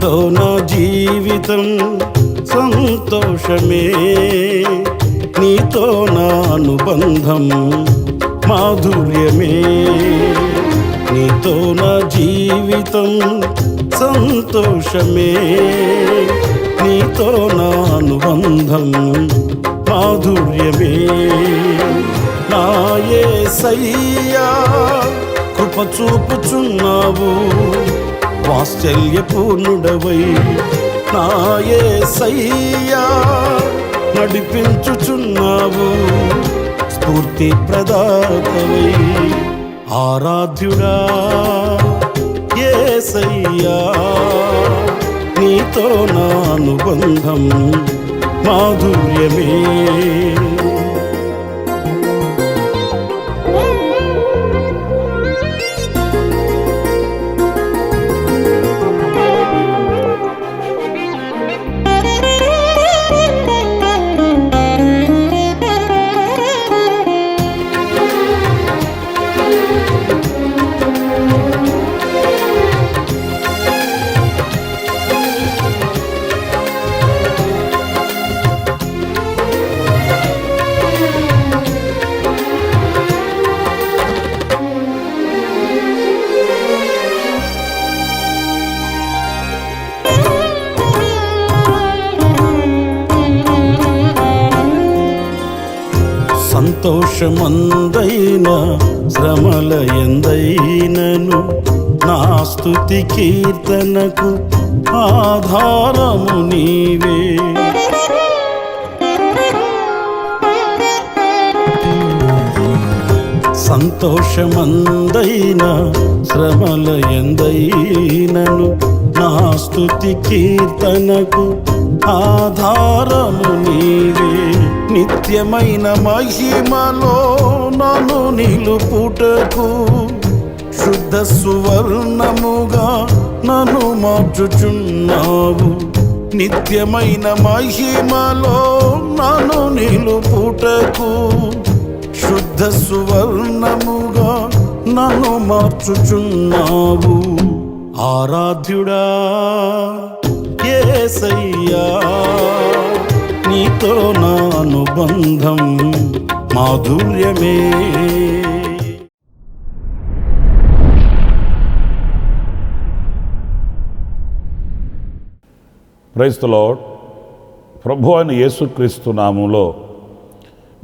నీతో నా జీవితం సంతోషమే, నీతో నా అనుబంధం మాధుర్యమే. నీతో నా జీవితం సంతోషమే, నీతో నా అనుబంధం మాధుర్యమే. నా యేసయ్యా కృప చూపుచున్నావు, వాత్సల్యపూర్ణుడవై. నా యేసయ్యా నడిపించుచున్నావు, స్ఫూర్తి ప్రదాతవై. ఆరాధ్యుడా యేసయ్యా, నీతో నా అనుబంధం మాధుర్యమే. సంతోషమందైన శ్రమల ఎందైనను నా స్తుతి కీర్తనకు ఆధారము నీవే. సంతోషమందైన శ్రమల ఎందైనను నా స్తుతి కీర్తనకు ఆధారము నీవే. నిత్యమైన మహిమలో నన్ను నిలుపుటకు శుద్ధ సువర్ణముగా నన్ను మార్చుచున్నావు. నిత్యమైన మహిమలో నన్ను నిలుపుటకు శుద్ధ సువర్ణముగా నన్ను మార్చుచున్నావు. ఆరాధ్యుడా యేసయ్యా, నీతో నా అనుబంధం మాధుర్యమే. Praise the Lord. ప్రభు అయిన యేసుక్రీస్తు నామములో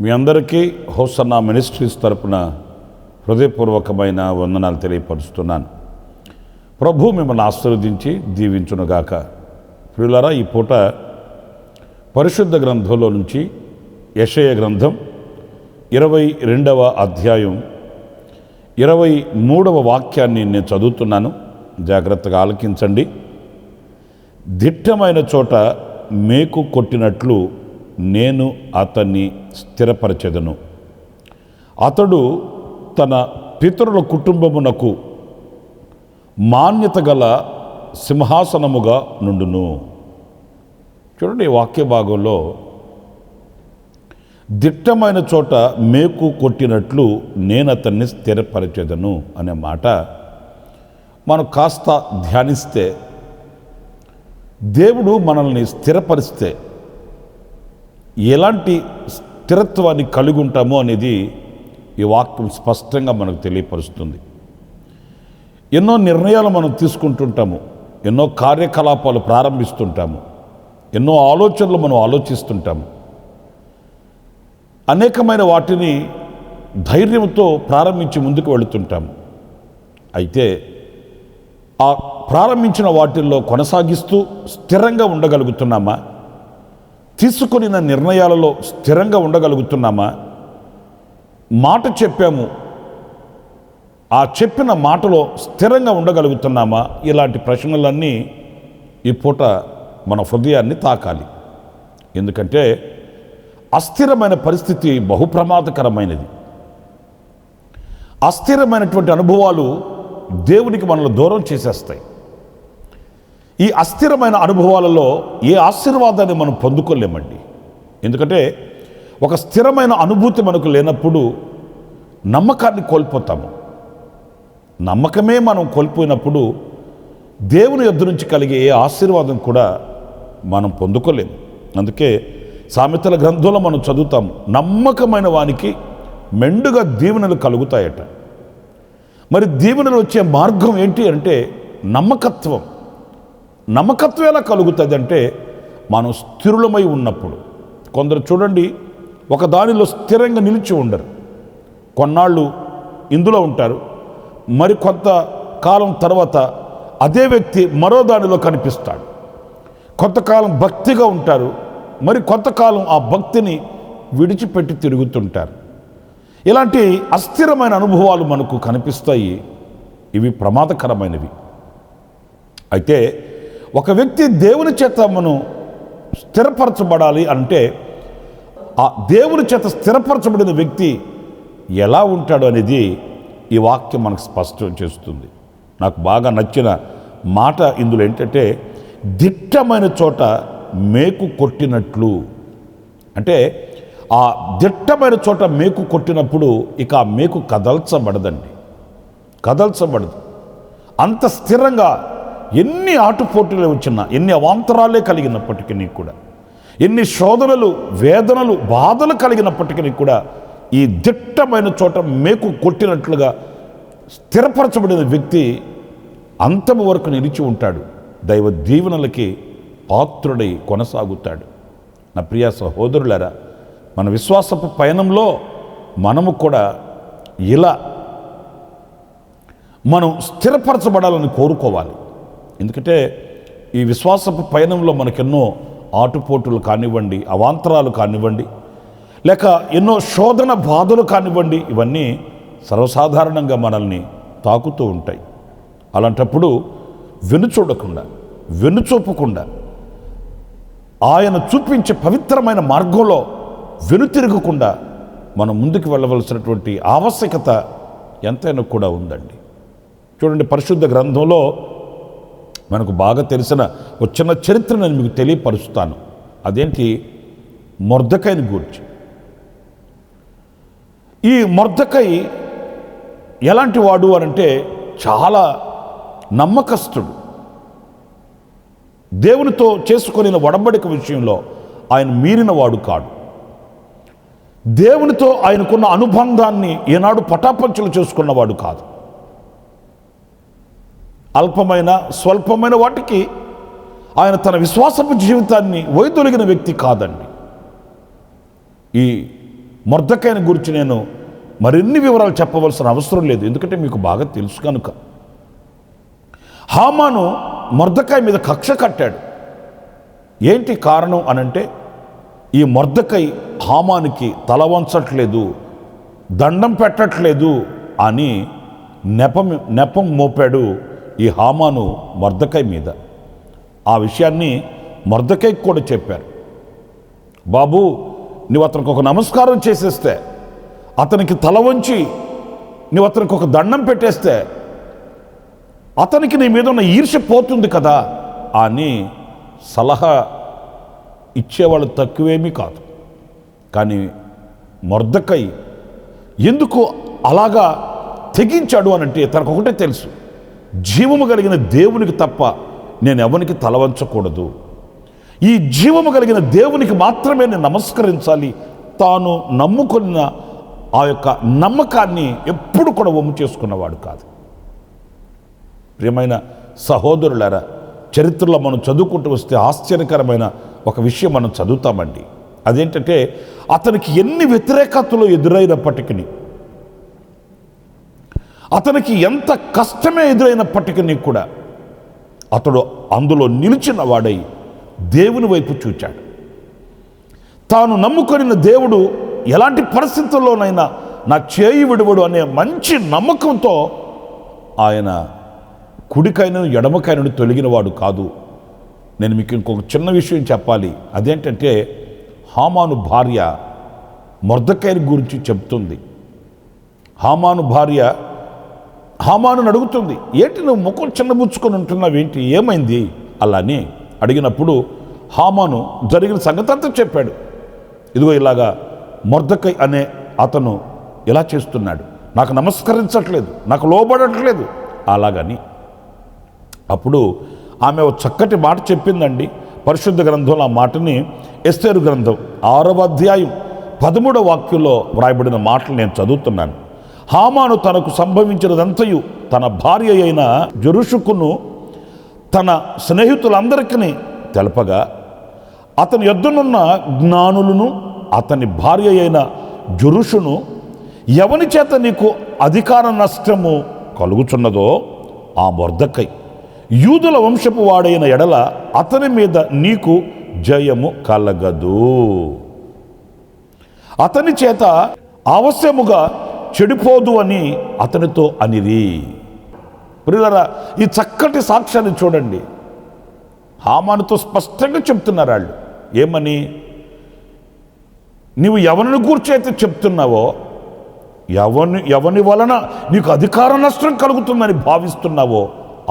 మీ అందరికీ హోసన్నా మినిస్ట్రీస్ తరపున హృదయపూర్వకమైన వందనాలు తెలియపరుస్తున్నాను. ప్రభు మిమ్మల్ని ఆశీర్వదించి దీవించునుగాక. ప్రియులారా, ఈ పూట పరిశుద్ధ గ్రంథంలో నుంచి యెషయా గ్రంథం 22వ అధ్యాయం 23వ వాక్యాన్ని నేను చదువుతున్నాను. జాగ్రత్తగా ఆలకించండి. దిట్టమైన చోట మేకు కొట్టినట్లు నేను అతన్ని స్థిరపరచెదను. అతడు తన పితరుల కుటుంబమునకు మాన్యత గల సింహాసనముగా నుండును. చూడండి, ఈ వాక్య భాగంలో దిట్టమైన చోట మేకు కొట్టినట్లు నేను అతన్ని స్థిరపరచెదను అనే మాట మనం కాస్త ధ్యానిస్తే, దేవుడు మనల్ని స్థిరపరిస్తే ఎలాంటి స్థిరత్వాన్ని కలిగి ఉంటామో అనేది ఈ వాక్యం స్పష్టంగా మనకు తెలియపరుస్తుంది. ఎన్నో నిర్ణయాలు మనం తీసుకుంటుంటాము, ఎన్నో కార్యకలాపాలు ప్రారంభిస్తుంటాము, ఎన్నో ఆలోచనలు మనం ఆలోచిస్తుంటాము. అనేకమైన వాటిని ధైర్యంతో ప్రారంభించి ముందుకు వెళుతుంటాము. అయితే ఆ ప్రారంభించిన వాటిల్లో కొనసాగిస్తూ స్థిరంగా ఉండగలుగుతున్నామా? తీసుకొనిన నిర్ణయాలలో స్థిరంగా ఉండగలుగుతున్నామా? మాట చెప్పాము, ఆ చెప్పిన మాటలో స్థిరంగా ఉండగలుగుతున్నామా? ఇలాంటి ప్రశ్నలన్నీ ఈ పూట మన హృదయాన్ని తాకాలి. ఎందుకంటే అస్థిరమైన పరిస్థితి బహు ప్రమాదకరమైనది. అస్థిరమైనటువంటి అనుభవాలు దేవునికి మనల్ని దూరం చేసేస్తాయి. ఈ అస్థిరమైన అనుభవాలలో ఏ ఆశీర్వాదాన్ని మనం పొందుకోలేమండి. ఎందుకంటే ఒక స్థిరమైన అనుభూతి మనకు లేనప్పుడు నమ్మకాన్ని కోల్పోతాము. నమ్మకమే మనం కోల్పోయినప్పుడు దేవుని యొద్ద నుంచి కలిగే ఏ ఆశీర్వాదం కూడా మనం పొందుకోలేము. అందుకే సామెతల గ్రంథంలో మనం చదువుతాము, నమ్మకమైన వానికి మెండుగా దీవెనలు కలుగుతాయట. మరి దీవెనలు వచ్చే మార్గం ఏంటి అంటే నమ్మకత్వం. నమ్మకత్వం ఎలా కలుగుతుంది అంటే మనం స్థిరులమై ఉన్నప్పుడు. కొందరు చూడండి, ఒక దానిలో స్థిరంగా నిలిచి ఉండరు, కొన్నాళ్ళు ఇందులో ఉంటారు, మరి కొంతకాలం తర్వాత అదే వ్యక్తి మరో దానిలో కనిపిస్తాడు. కొంతకాలం భక్తిగా ఉంటారు, మరి కొంతకాలం ఆ భక్తిని విడిచిపెట్టి తిరుగుతుంటారు. ఇలాంటి అస్థిరమైన అనుభవాలు మనకు కనిపిస్తాయి. ఇవి ప్రమాదకరమైనవి. అయితే ఒక వ్యక్తి దేవుని చేత మనం స్థిరపరచబడాలి అంటే ఆ దేవుని చేత స్థిరపరచబడిన వ్యక్తి ఎలా ఉంటాడు అనేది ఈ వాక్యం మనకు స్పష్టం చేస్తుంది. నాకు బాగా నచ్చిన మాట ఇందులో ఏంటంటే, దిట్టమైన చోట మేకు కొట్టినట్లు. అంటే ఆ దిట్టమైన చోట మేకు కొట్టినప్పుడు ఇక ఆ మేకు కదల్చబడదండి, కదల్చబడదు. అంత స్థిరంగా ఎన్ని ఆటుపోటులు వచ్చినా, ఎన్ని అవాంతరాలే కలిగినప్పటికీ కూడా, ఎన్ని శోధనలు, వేదనలు, బాధలు కలిగినప్పటికీ కూడా ఈ దిట్టమైన చోట మేకు కొట్టినట్లుగా స్థిరపరచబడిన వ్యక్తి అంతము వరకు నిలిచి ఉంటాడు. దైవ దీవెనలకి పాత్రుడై కొనసాగుతాడు. నా ప్రియ సహోదరులారా, మన విశ్వాసపు పయనంలో మనము కూడా ఇలా మనం స్థిరపరచబడాలని కోరుకోవాలి. ఎందుకంటే ఈ విశ్వాసపు పయనంలో మనకెన్నో ఆటుపోటులు కానివ్వండి, అవాంతరాలు కానివ్వండి, లేక ఎన్నో శోధన బాధలు కానివ్వండి, ఇవన్నీ సర్వసాధారణంగా మనల్ని తాకుతూ ఉంటాయి. అలాంటప్పుడు వెనుచూడకుండా, వెనుచూపకుండా ఆయన చూపించే పవిత్రమైన మార్గంలో వెనుతిరగకుండా మనం ముందుకు వెళ్ళవలసినటువంటి ఆవశ్యకత ఎంతైనా కూడా ఉందండి. చూడండి, పరిశుద్ధ గ్రంథంలో మనకు బాగా తెలిసిన ఒక చిన్న చరిత్ర నేను మీకు తెలియపరుస్తాను. అదేంటి, మొర్దెకైని గూర్చి. ఈ మొర్దెకై ఎలాంటి వాడు అనంటే చాలా నమ్మకస్తుడు. దేవునితో చేసుకొనిన ఒడంబడిక విషయంలో ఆయన మీరిన వాడు కాడు. దేవునితో ఆయనకున్న అనుబంధాన్ని ఏనాడు పటాపంచలు చేసుకున్నవాడు కాదు. అల్పమైన స్వల్పమైన వాటికి ఆయన తన విశ్వాసపు జీవితాన్ని వైదొలిగిన వ్యక్తి కాదండి. ఈ మొర్దెకైని గురించి నేను మరిన్ని వివరాలు చెప్పవలసిన అవసరం లేదు, ఎందుకంటే మీకు బాగా తెలుసు కనుక. హామాను మొర్దెకై మీద కక్ష కట్టాడు. ఏంటి కారణం అనంటే, ఈ మొర్దెకై హామానికి తల వంచట్లేదు, దండం పెట్టట్లేదు అని నెపం మోపాడు ఈ హామాను మొర్దెకై మీద. ఆ విషయాన్ని మొర్దెకైకి కూడా చెప్పారు. బాబు, నువ్వు అతనికి ఒక నమస్కారం చేసేస్తే, అతనికి తల వంచి నువ్వు అతనికి ఒక దండం పెట్టేస్తే అతనికి నీ మీద ఉన్న ఈర్ష్య పోతుంది కదా అని సలహా ఇచ్చేవాళ్ళు తక్కువేమీ కాదు. కానీ మొర్దెకై ఎందుకు అలాగా తెగించాడు అనంటే, తనకు ఒకటే తెలుసు, జీవము కలిగిన దేవునికి తప్ప నేను ఎవరికి తల వంచకూడదు, ఈ జీవము కలిగిన దేవునికి మాత్రమే నేను నమస్కరించాలి. తాను నమ్ముకున్న ఆ యొక్క నమ్మకాన్ని ఎప్పుడు కూడా వమ్ము చేసుకున్నవాడు కాదు. ప్రియమైన సహోదరులారా, చరిత్రలో మనం చదువుకుంటూ వస్తే ఆశ్చర్యకరమైన ఒక విషయం మనం చదువుతామండి. అదేంటంటే, అతనికి ఎన్ని వ్యతిరేకతలు ఎదురైనప్పటికీ, అతనికి ఎంత కష్టమే ఎదురైనప్పటికీ కూడా అతడు అందులో నిలిచిన వాడై దేవుని వైపు చూచాడు. తాను నమ్ముకొనిన దేవుడు ఎలాంటి పరిస్థితుల్లోనైనా నా చేయి విడువడు అనే మంచి నమ్మకంతో ఆయన కుడికైన ఎడమకైన తొలగినవాడు కాదు. నేను మీకు ఇంకొక చిన్న విషయం చెప్పాలి. అదేంటంటే, హామాను భార్య మొర్దెకైని గురించి చెప్తుంది. హామాను భార్య హామాను అడుగుతుంది, ఏంటి నువ్వు ముఖం చిన్నబుచ్చుకొని ఉంటున్నావేంటి, ఏమైంది అలా అని అడిగినప్పుడు హామాను జరిగిన సంగతి అంతా చెప్పాడు. ఇదిగో ఇలాగా మొర్దెకై అనే అతను ఇలా చేస్తున్నాడు, నాకు నమస్కరించట్లేదు, నాకు లోబడట్లేదు అలాగని. అప్పుడు ఆమె ఒక చక్కటి మాట చెప్పిందండి. పరిశుద్ధ గ్రంథంలో ఆ మాటని ఎస్తేరు గ్రంథం 6వ అధ్యాయం 13వ వాక్యంలో వ్రాయబడిన మాటలు నేను చదువుతున్నాను. హామాను తనకు సంభవించినదంతయు తన భార్య అయిన జెరుషుకును తన స్నేహితులందరికీ తెలపగా, అతని యొద్దనున్న జ్ఞానులను అతని భార్య అయిన జెరుషును, ఎవని చేత నీకు అధికార నష్టము కలుగుచున్నదో ఆ మొర్దెకై యూదుల వంశపు వాడైన ఎడల అతని మీద నీకు జయము కలగదు. అతని చేత అవశ్యముగా చెడిపోదు అని అతనితో అనిరి. ప్రియులారా, ఈ చక్కటి సాక్ష్యాన్ని చూడండి. హామానుతో స్పష్టంగా చెప్తున్నారు వాళ్ళు. ఏమని? నీవు ఎవరిని గూర్చి అయితే చెప్తున్నావో, ఎవని వలన నీకు అధికార నష్టం కలుగుతుందని భావిస్తున్నావో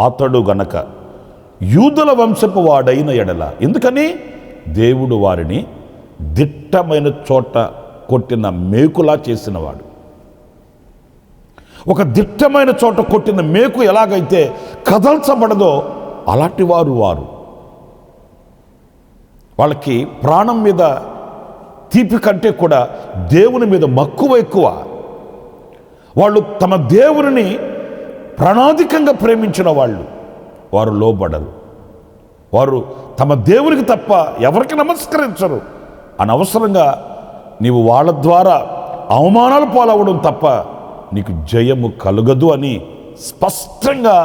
అతడు గనక యూదుల వంశపు వాడైన ఎడల. ఎందుకని? దేవుడు వారిని దిట్టమైన చోట కొట్టిన మేకులా చేసినవాడు. ఒక దిట్టమైన చోట కొట్టిన మేకు ఎలాగైతే కదల్చబడదో అలాంటి వారు వాళ్ళకి ప్రాణం మీద తీపి కంటే కూడా దేవుని మీద మక్కువ ఎక్కువ. వాళ్ళు తమ దేవుని ప్రాణాధికంగా ప్రేమించిన వారు లోబడరు. వారు తమ దేవునికి తప్ప ఎవరికి నమస్కరించరు. అనవసరంగా నీవు వాళ్ళ ద్వారా అవమానాలు పాలవడం తప్ప నీకు జయము కలుగదు అని స్పష్టంగా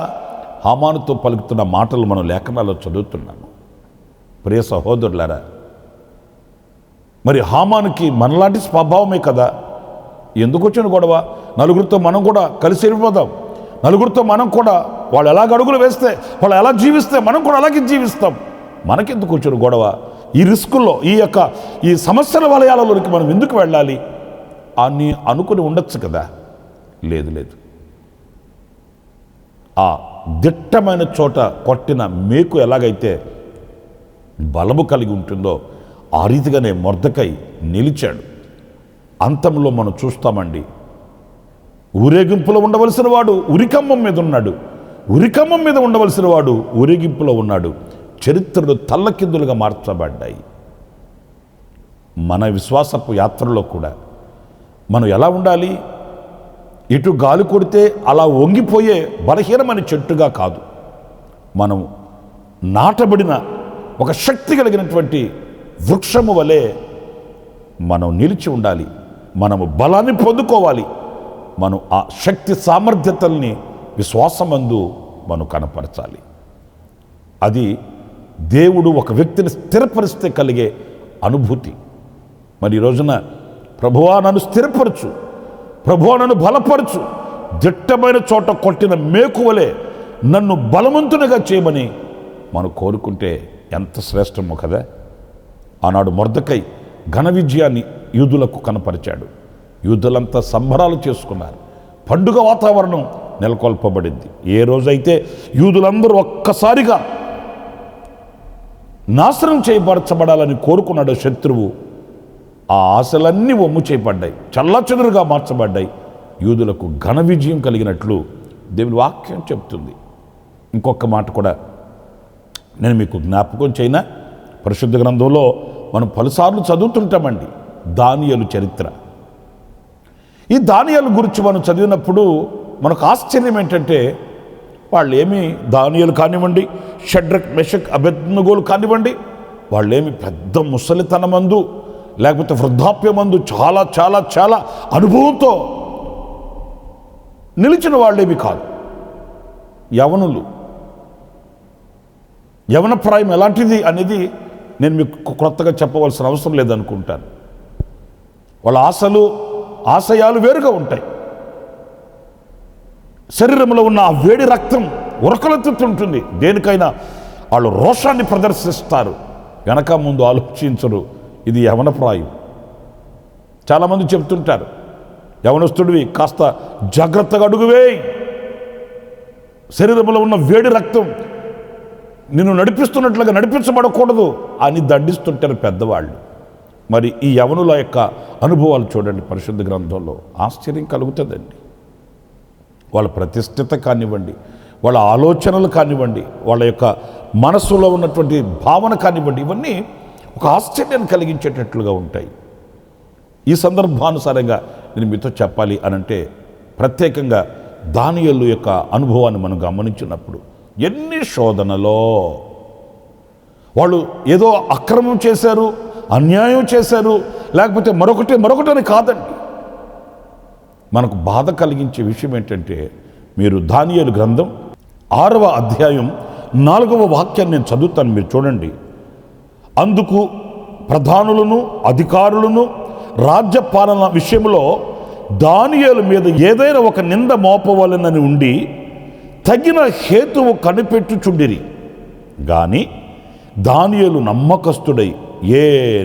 హామానుతో పలుకుతున్న మాటలు మనం లేఖనాల్లో చదువుతున్నాము. ప్రియ సహోదరులారా, మరి హామానుకి మనలాంటి స్వభావమే కదా. ఎందుకు వచ్చిన గొడవ? నలుగురితో మనం కూడా కలిసి వెళ్ళిపోదాం. నలుగురితో మనం కూడా వాళ్ళు ఎలాగ అడుగులు వేస్తే, వాళ్ళు ఎలా జీవిస్తే మనం కూడా అలాగే జీవిస్తాం. మనకెందుకు వచ్చిన గొడవ? ఈ రిస్కుల్లో, ఈ సమస్యల వలయాలలోకి మనం ఎందుకు వెళ్ళాలి అని అనుకుని ఉండొచ్చు కదా. లేదు. ఆ దిట్టమైన చోట కొట్టిన మేకు ఎలాగైతే బలము కలిగి ఉంటుందో ఆ రీతిగానే మొర్దెకై నిలిచాడు. అంతంలో మనం చూస్తామండి, ఊరేగింపులో ఉండవలసిన వాడు ఉరికమ్మం మీద ఉన్నాడు. ఉరికమ్మం మీద ఉండవలసిన వాడు ఊరేగింపులో ఉన్నాడు. చరిత్రలు తల్లకిందులుగా మార్చబడ్డాయి. మన విశ్వాసపు యాత్రలో కూడా మనం ఎలా ఉండాలి? ఇటు గాలి కొడితే అలా వంగిపోయే బలహీనమైన చెట్టుగా కాదు, మనం నాటబడిన ఒక శక్తి కలిగినటువంటి వృక్షము వలె మనం నిలిచి ఉండాలి. మనము బలాన్ని పొందుకోవాలి. మనం ఆ శక్తి సామర్థ్యతల్ని విశ్వాసమందు మనం కనపరచాలి. అది దేవుడు ఒక వ్యక్తిని స్థిరపరిస్తే కలిగే అనుభూతి. మరి ఈ రోజున ప్రభువా నన్ను స్థిరపరచు, ప్రభువా నన్ను బలపరచు, దిట్టమైన చోట కొట్టిన మేకువలే నన్ను బలవంతునిగా చేయమని మనం కోరుకుంటే ఎంత శ్రేష్టమో కదా. ఆనాడు మొర్దెకై ఘన విజయాన్ని యూదులకు కనపరిచాడు. యూదులంతా సంబరాలు చేసుకున్నారు. పండుగ వాతావరణం నెలకొల్పబడింది. ఏ రోజైతే యూదులందరూ ఒక్కసారిగా నాశనం చేయబరచబడాలని కోరుకున్నాడు శత్రువు, ఆ ఆశలన్నీ వమ్ము చేయబడ్డాయి, చల్లచెదురుగా మార్చబడ్డాయి. యూదులకు ఘన విజయం కలిగినట్లు దేవుని వాక్యం చెప్తుంది. ఇంకొక మాట కూడా నేను మీకు జ్ఞాపకం చేయనా? పరిశుద్ధ గ్రంథంలో మనం పలుసార్లు చదువుతుంటామండి దానియేలు చరిత్ర. ఈ దానియేలు గురించి మనం చదివినప్పుడు మనకు ఆశ్చర్యం ఏంటంటే, వాళ్ళేమి దానియేలు కానివ్వండి, షడ్రక్ మెషక్ అబేద్నెగోలు కానివ్వండి, వాళ్ళేమి పెద్ద ముసలితనమందు లేకపోతే వృద్ధాప్యమందు చాలా చాలా చాలా అనుభవంతో నిలిచిన వాళ్ళేమి కాదు. యవనులు. యవన ప్రాయం ఎలాంటిది అనేది నేను మీకు కొత్తగా చెప్పవలసిన అవసరం లేదనుకుంటాను. వాళ్ళ ఆశయాలు వేరుగా ఉంటాయి. శరీరంలో ఉన్న ఆ వేడి రక్తం ఉరకలెత్తుతుంటుంది. దేనికైనా వాళ్ళు రోషాన్ని ప్రదర్శిస్తారు, వెనక ముందు ఆలోచించరు. ఇది యవన ప్రాయం. చాలామంది చెప్తుంటారు, యవనస్తుడివి కాస్త జాగ్రత్తగా అడుగువేయి, శరీరంలో ఉన్న వేడి రక్తం నిన్ను నడిపిస్తున్నట్లుగా నడిపించబడకూడదు అని దండిస్తుంటారు పెద్దవాళ్ళు. మరి ఈ యవనుల యొక్క అనుభవాలు చూడండి పరిశుద్ధ గ్రంథంలో, ఆశ్చర్యం కలుగుతుందండి. వాళ్ళ ప్రతిష్ఠిత కానివ్వండి, వాళ్ళ ఆలోచనలు కానివ్వండి, వాళ్ళ యొక్క మనస్సులో ఉన్నటువంటి భావన కానివ్వండి, ఇవన్నీ ఒక ఆశ్చర్యాన్ని కలిగించేటట్లుగా ఉంటాయి. ఈ సందర్భానుసారంగా నేను మీతో చెప్పాలి అనంటే, ప్రత్యేకంగా దానియేలు యొక్క అనుభవాన్ని మనం గమనించినప్పుడు ఎన్ని శోధనలో వాళ్ళు ఏదో అక్రమం చేశారు, అన్యాయం చేశారు, లేకపోతే మరొకటని కాదండి. మనకు బాధ కలిగించే విషయం ఏంటంటే, మీరు దానియేలు గ్రంథం 6వ అధ్యాయం 4వ వాక్యాన్ని నేను చదువుతాను, మీరు చూడండి. అందుకు ప్రధానులను అధికారులను రాజ్యపాలన విషయంలో దానియేలు మీద ఏదైనా ఒక నింద మోపవలెనని ఉండి తగిన హేతువు కనిపెట్టుచుండిరి. గాని దానియేలు నమ్మకస్తుడై ఏ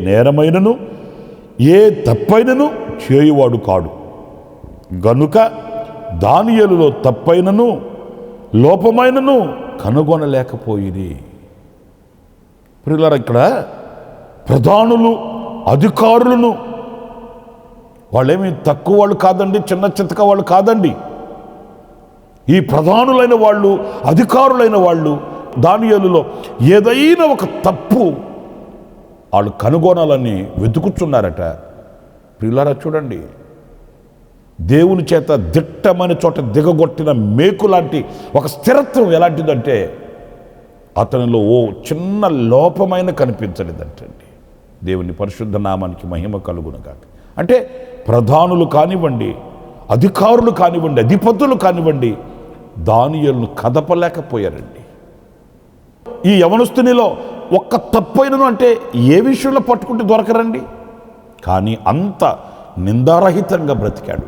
నేరమైనను ఏ తప్పైనను చేయువాడు కాడు. గనుక దానియేలులో తప్పైనను లోపమైనను కనుగొనలేకపోయిరి. ప్రియులారా, ఇక్కడ ప్రధానులు అధికారులను, వాళ్ళేమి తక్కువ వాళ్ళు కాదండి, చిన్న చితక వాళ్ళు కాదండి. ఈ ప్రధానులైన వాళ్ళు, అధికారులైన వాళ్ళు దానియేలులో ఏదైనా ఒక తప్పు వాళ్ళు కనుగొనాలని వెతుకుతున్నారట. ప్రియులారా చూడండి, దేవుని చేత దిట్టమైన చోట దిగగొట్టిన మేకు లాంటి ఒక స్థిరత్వం ఎలాంటిదంటే, అతనిలో ఓ చిన్న లోపమైన కనిపించలేదంటండి. దేవుని పరిశుద్ధ నామానికి మహిమ కలుగునుగాక. అంటే ప్రధానులు కానివ్వండి, అధికారులు కానివ్వండి, అధిపతులు కానివ్వండి, దానియేలును కదపలేకపోయారండి. ఈ యవనస్తునిలో ఒక్క తప్పైనను అంటే ఏ విషయంలో పట్టుకుంటే దొరకరండి. కానీ అంత నిందారహితంగా బ్రతికాడు.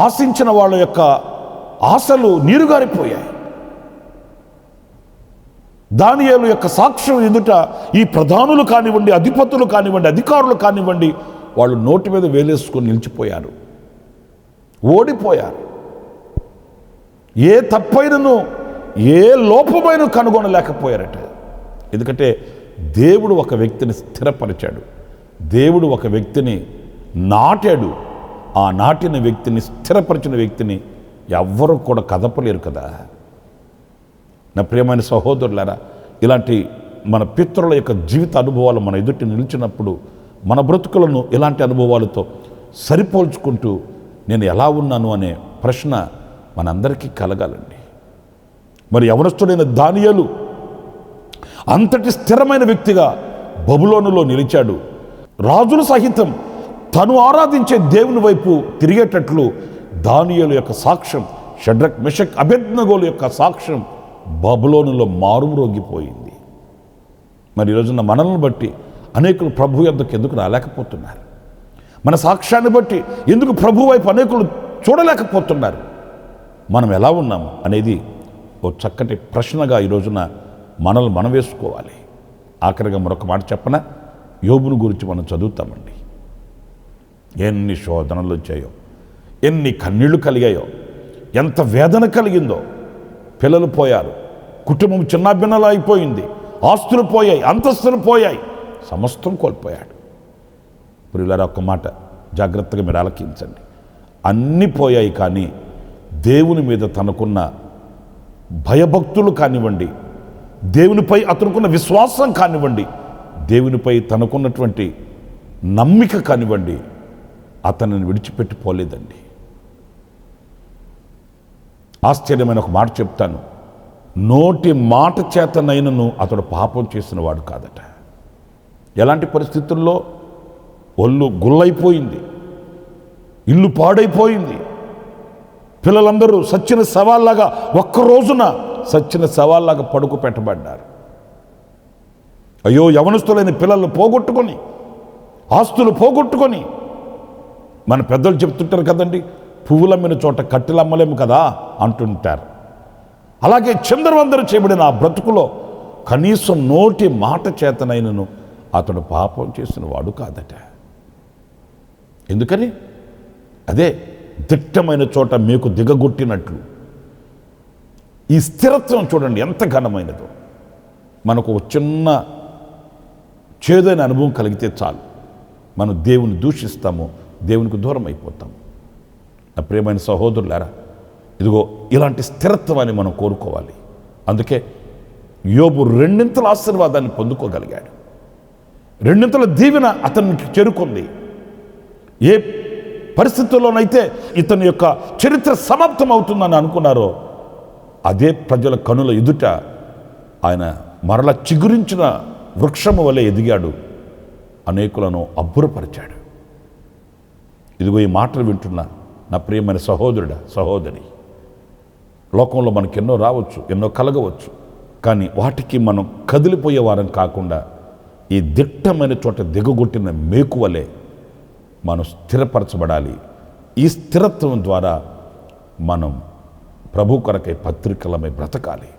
ఆశించిన వాళ్ళ యొక్క ఆశలు నీరుగారిపోయాయి. దానియేలు యొక్క సాక్ష్యం ఎదుట ఈ ప్రధానులు కానివ్వండి, అధిపతులు కానివ్వండి, అధికారులు కానివ్వండి, వాళ్ళు నోటి మీద వేలేసుకొని నిలిచిపోయారు, ఓడిపోయారు. ఏ తప్పైనను ఏ లోపమైన కనుగొనలేకపోయారట. ఎందుకంటే దేవుడు ఒక వ్యక్తిని స్థిరపరిచాడు, దేవుడు ఒక వ్యక్తిని నాటాడు. ఆ నాటిన వ్యక్తిని, స్థిరపరిచిన వ్యక్తిని ఎవ్వరూ కూడా కదపలేరు కదా. నా ప్రియమైన సహోదరులారా, ఇలాంటి మన పితరుల యొక్క జీవిత అనుభవాలు మన ఎదుటి నిలిచినప్పుడు మన బ్రతుకులను ఇలాంటి అనుభవాలతో సరిపోల్చుకుంటూ నేను ఎలా ఉన్నాను అనే ప్రశ్న మనందరికీ కలగాలండి. మరి యవనస్తుడైన దానియేలు అంతటి స్థిరమైన వ్యక్తిగా బబులోనులో నిలిచాడు. రాజులు సహితం తను ఆరాధించే దేవుని వైపు తిరిగేటట్లు దానియేలు యొక్క సాక్ష్యం, షడ్రక్ మెషక్ అబేద్నెగోల యొక్క సాక్ష్యం బబులోనులో మారుమ్రోగిపోయింది. మరి ఈరోజున మనల్ని బట్టి అనేకులు ప్రభు యొద్దకు ఎందుకు రాలేకపోతున్నారు? మన సాక్ష్యాన్ని బట్టి ఎందుకు ప్రభు వైపు అనేకులు చూడలేకపోతున్నారు? మనం ఎలా ఉన్నాం అనేది ఓ చక్కటి ప్రశ్నగా ఈరోజున మనల్ని మనం వేసుకోవాలి. ఆఖరిగా మరొక మాట చెప్పన, యోబును గురించి మనం చదువుతామండి. ఎన్ని శోధనలు వచ్చాయో, ఎన్ని కన్నీళ్లు కలిగాయో, ఎంత వేదన కలిగిందో. పిల్లలు పోయారు, కుటుంబం చిన్నాభిన్నలు అయిపోయింది, ఆస్తులు పోయాయి, అంతస్తులు పోయాయి, సమస్తం కోల్పోయాడు. ప్రియులారా, ఒక్క మాట జాగ్రత్తగా మీరు ఆలకించండి. అన్నీ పోయాయి, కానీ దేవుని మీద తనకున్న భయభక్తులు కానివ్వండి, దేవునిపై అతనుకున్న విశ్వాసం కానివ్వండి, దేవునిపై తనకున్నటువంటి నమ్మిక కానివ్వండి, అతనిని విడిచిపెట్టిపోలేదండి. ఆశ్చర్యమైన ఒక మాట చెప్తాను, నోటి మాట చేతనైనను అతడు పాపం చేసిన వాడు కాదట. ఎలాంటి పరిస్థితుల్లో? ఒళ్ళు గుల్లైపోయింది, ఇల్లు పాడైపోయింది, పిల్లలందరూ సచ్చిన శవాల్లాగా, ఒక్క రోజున సచ్చిన శవాల్లాగా పడుకు పెట్టబడ్డారు. అయ్యో, యవనస్తులైన పిల్లలు పోగొట్టుకొని, ఆస్తులు పోగొట్టుకొని, మన పెద్దలు చెప్తుంటారు కదండి, పువ్వులమ్మిన చోట కట్టెలు అమ్మలేము కదా అంటుంటారు. అలాగే చిందరవందరు చేయబడిన ఆ బ్రతుకులో కనీసం నోటి మాట చేతనైనను అతడు పాపం చేసిన వాడు కాదట. ఎందుకని? అదే దిట్టమైన చోట మీకు దిగగొట్టినట్లు. ఈ స్థిరత్వం చూడండి ఎంత ఘనమైనదో. మనకు ఒక చిన్న చేదైన అనుభవం కలిగితే చాలు, మనం దేవుని దూషిస్తాము, దేవునికి దూరం అయిపోతాము. నా ప్రియమైన సహోదరులారా, ఇదిగో ఇలాంటి స్థిరత్వాన్ని మనం కోరుకోవాలి. అందుకే యోబు రెండింతల ఆశీర్వాదాన్ని పొందుకోగలిగాడు. రెండింతల దీవెన అతనికి చేరుకుంది. ఏ పరిస్థితుల్లోనైతే ఇతని యొక్క చరిత్ర సమాప్తం అవుతుందని అనుకున్నారో అదే ప్రజల కనుల ఎదుట ఆయన మరల చిగురించిన వృక్షము వలె ఎదిగాడు, అనేకులను అబ్బురపరిచాడు. ఇదిగో ఈ మాటలు వింటున్న నా ప్రియమైన సహోదరుడా, సహోదరి, లోకంలో మనకు ఎన్నో రావచ్చు, ఎన్నో కలగవచ్చు, కానీ వాటికి మనం కదిలిపోయే వారం కాకుండా ఈ దిట్టమైన చోట దిగగొట్టిన మేకువలే మనం స్థిరపరచబడాలి. ఈ స్థిరత్వం ద్వారా మనం ప్రభు కొరకై పత్రికలమై బ్రతకాలి.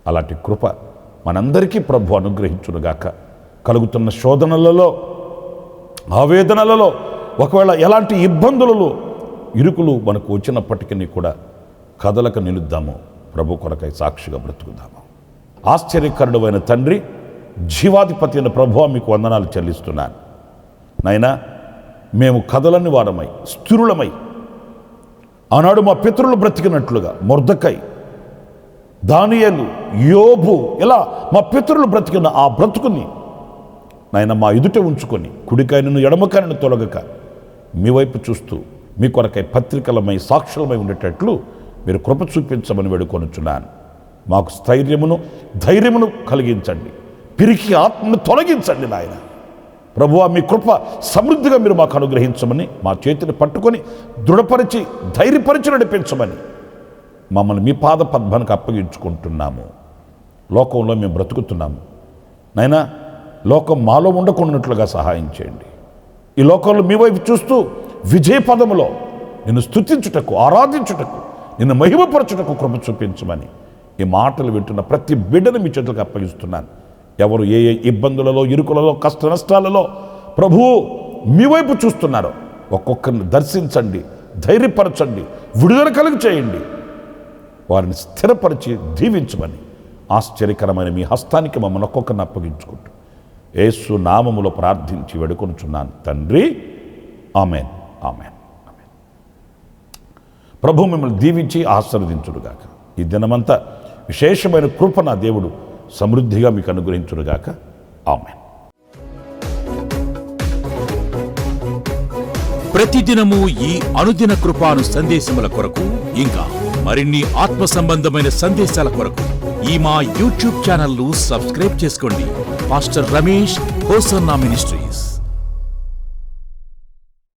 అలాంటి కృప మనందరికీ ప్రభు అనుగ్రహించునుగాక. కలుగుతున్న శోధనలలో, ఆవేదనలలో, ఒకవేళ ఎలాంటి ఇబ్బందులలో, ఇరుకులు మనకు వచ్చినప్పటికీ కూడా కదలక నిలుద్దాము, ప్రభు కొరకై సాక్షిగా బ్రతుకుదాము. ఆశ్చర్యకరుడైన తండ్రి, జీవాధిపతి అయిన ప్రభువా, మీకు వందనాలు చెల్లిస్తున్నాను. నాయనా, మేము కదలని వారమై స్థిరులమై ఆనాడు మా పితరులు బ్రతికినట్లుగా మొర్దెకై, దానియేలు, యోబు, ఇలా మా పితరులు బ్రతికిన ఆ బ్రతుకుని నాయన మా ఎదుట ఉంచుకొని కుడికాయను ఎడమకాయను తొలగక మీ వైపు చూస్తూ మీ కొరకై పత్రికలమై సాక్షులమై ఉండేటట్లు మీరు కృప చూపించమని వేడుకొనుచున్నాను. మాకు స్థైర్యమును ధైర్యమును కలిగించండి, పిరికి ఆత్మను తొలగించండి నాయన. ప్రభువా, మీ కృప సమృద్ధిగా మీరు మాకు అనుగ్రహించమని, మా చేతిని పట్టుకొని దృఢపరిచి ధైర్యపరిచి నడిపించమని మమ్మల్ని మీ పాద పద్మానికి అప్పగించుకుంటున్నాము. లోకంలో మేము బ్రతుకుతున్నాము నాయనా, లోకం మాలో ఉండకుండానట్లుగా సహాయం చేయండి. ఈ లోకంలో మీ వైపు చూస్తూ విజయ పదములో నిన్ను స్తుతించుటకు, ఆరాధించుటకు, నిన్ను మహిమపరచుటకు కృప చూపించమని ఈ మాటలు వింటున్న ప్రతి బిడ్డను మీ చేతులకు అప్పగిస్తున్నాను. ఎవరు ఏ ఏ ఇబ్బందులలో, ఇరుకులలో, కష్ట నష్టాలలో ప్రభువు మీ వైపు చూస్తున్నారో ఒక్కొక్కరిని దర్శించండి, ధైర్యపరచండి, విడుదల కలుగు చేయండి, వారిని స్థిరపరిచి దీవించమని ఆశ్చర్యకరమైన మీ హస్తానికి మమ్మల్ని ఒక్కొక్కరిని అప్పగించుకుంటూ యేసు నామములో ప్రార్థించి వేడుకొనుచున్నాను తండ్రి. Amen, amen, amen. ప్రభు మిమ్మల్ని దీవించి ఆశీర్వదించుడుగాక. ఈ దినమంతా విశేషమైన కృప నా దేవుడు సమృద్ధిగా మీకు అనుగ్రహించుడుగాక. ఆమెన్. ప్రతిదినము ఈ అనుదిన కృపాను సందేశముల కొరకు, ఇంకా మరిన్ని ఆత్మ సంబంధమైన సందేశాల కొరకు ఈ మా యూట్యూబ్ ఛానల్ ను సబ్స్క్రైబ్ చేసుకోండి. Pastor Ramesh hosanna ministries.